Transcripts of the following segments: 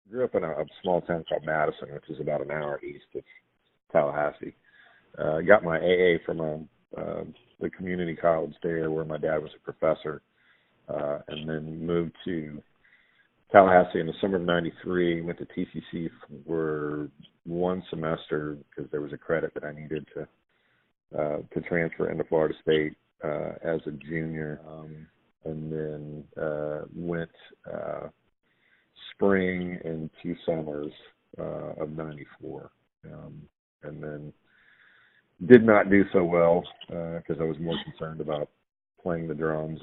Grew up in a small town called Madison, which is about an hour east of Tallahassee. Got my AA from the community college there, where my dad was a professor, and then moved to Tallahassee in the summer of '93. Went to TCC for one semester because there was a credit that I needed to transfer into Florida State as a junior, and then went spring and 2 summers of '94, and then did not do so well because I was more concerned about playing the drums.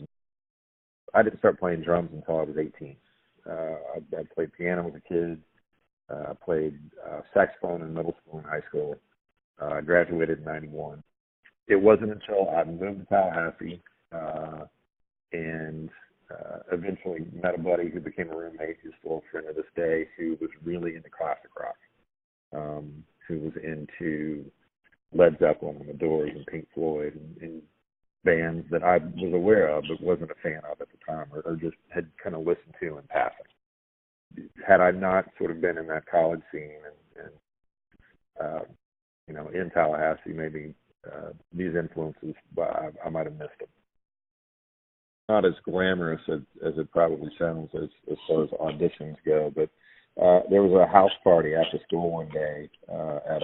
I didn't start playing drums until I was 18. I played piano as a kid. I played saxophone in middle school and high school. I graduated in '91. It wasn't until I moved to Tallahassee and eventually met a buddy who became a roommate, who's still a friend to this day, who was really into classic rock, who was into Led Zeppelin and the Doors and Pink Floyd and bands that I was aware of but wasn't a fan of at the time, or just had kind of listened to in passing. Had I not sort of been in that college scene and in Tallahassee, maybe these influences, I might have missed them. Not as glamorous as it probably sounds as far as auditions go, but there was a house party after school one day at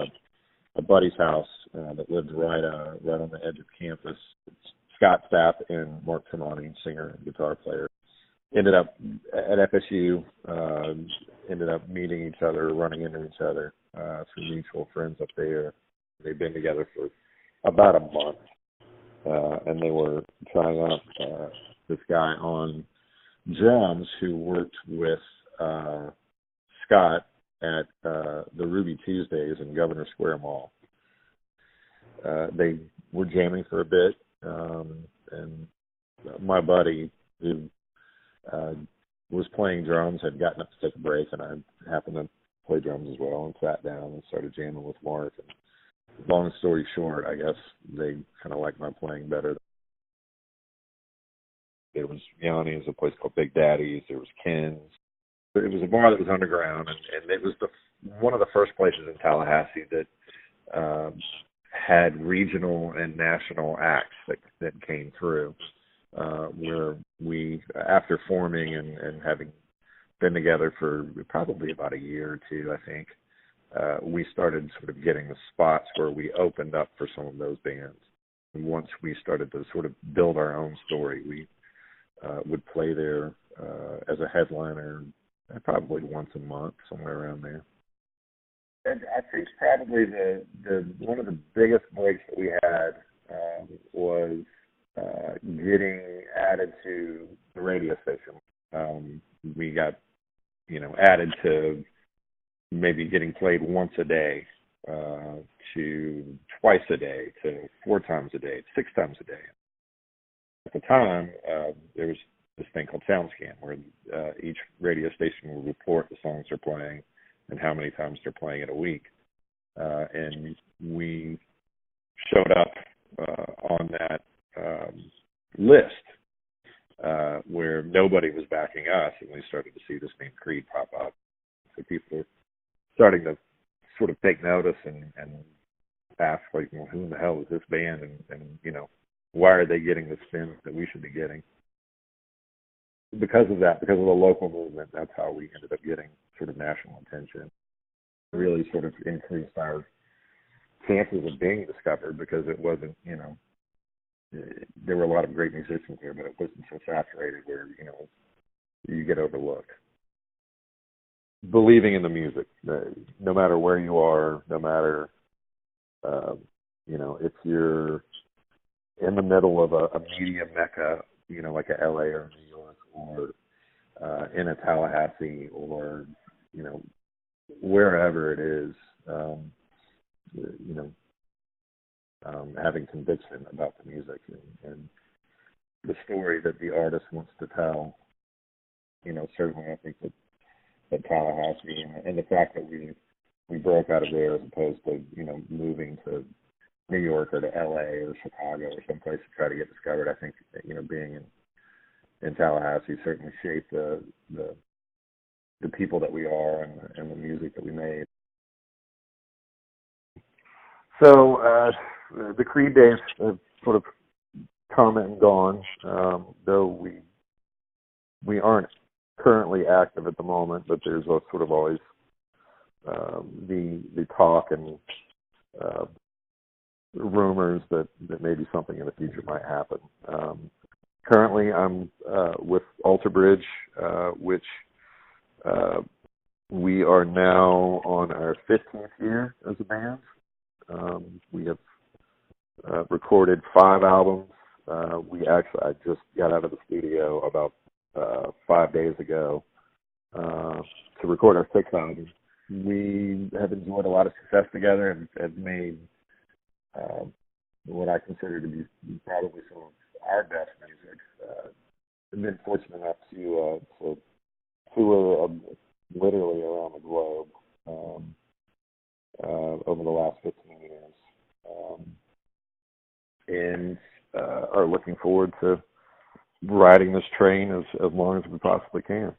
a buddy's house that lived right on the edge of campus. Scott Stapp and Mark Tremonti, singer and guitar player, ended up at FSU, ended up meeting each other, running into each other through mutual friends up there. They've been together for about a month, and they were trying out this guy on drums who worked with Scott at the Ruby Tuesdays in Governor Square Mall. They were jamming for a bit, and my buddy, who was playing drums, had gotten up to take a break, and I happened to play drums as well, and sat down and started jamming with Mark. And long story short, I guess they kind of liked my playing better. There was Yanni's, a place called Big Daddy's. There was Ken's. It was a bar that was underground, and it was one of the first places in Tallahassee that had regional and national acts that came through, where we, after forming and having been together for probably about a year or two, I think, we started sort of getting the spots where we opened up for some of those bands. And once we started to sort of build our own story, we would play there as a headliner probably once a month, somewhere around there. And I think probably the one of the biggest breaks that we had was getting added to the radio station. We got, added to maybe getting played once a day, to twice a day, to 4 times a day, to 6 times a day. At the time, there was this thing called SoundScan, where each radio station would report the songs they're playing and how many times they're playing it a week. And we showed up on that list where nobody was backing us, and we started to see this name Creed pop up. So people are starting to sort of take notice and ask, like, well, who in the hell is this band? And why are they getting the spins that we should be getting? Because of that, because of the local movement, that's how we ended up getting sort of national attention. It really sort of increased our chances of being discovered, because it wasn't, there were a lot of great musicians here, but it wasn't so saturated where, you get overlooked. Believing in the music, no matter where you are, no matter, if you're in the middle of a media mecca, like a LA or New York, or in a Tallahassee, or, wherever it is, having conviction about the music and the story that the artist wants to tell. Certainly I think that Tallahassee and the fact that we broke out of there as opposed to, moving to New York or to LA or Chicago or someplace to try to get discovered, I think, being in Tallahassee certainly shaped the the people that we are and the music that we made. So the Creed days have sort of come and gone, though we aren't currently active at the moment, but there's sort of always the talk and rumors that maybe something in the future might happen. Currently, I'm with Alter Bridge, which we are now on our 15th year as a band. We have recorded 5 albums. I just got out of the studio about 5 days ago to record our 6th album. We have enjoyed a lot of success together and have made what I consider to be probably some of our best music. I've been fortunate enough to tour literally around the globe over the last 15 years, and are looking forward to riding this train as long as we possibly can.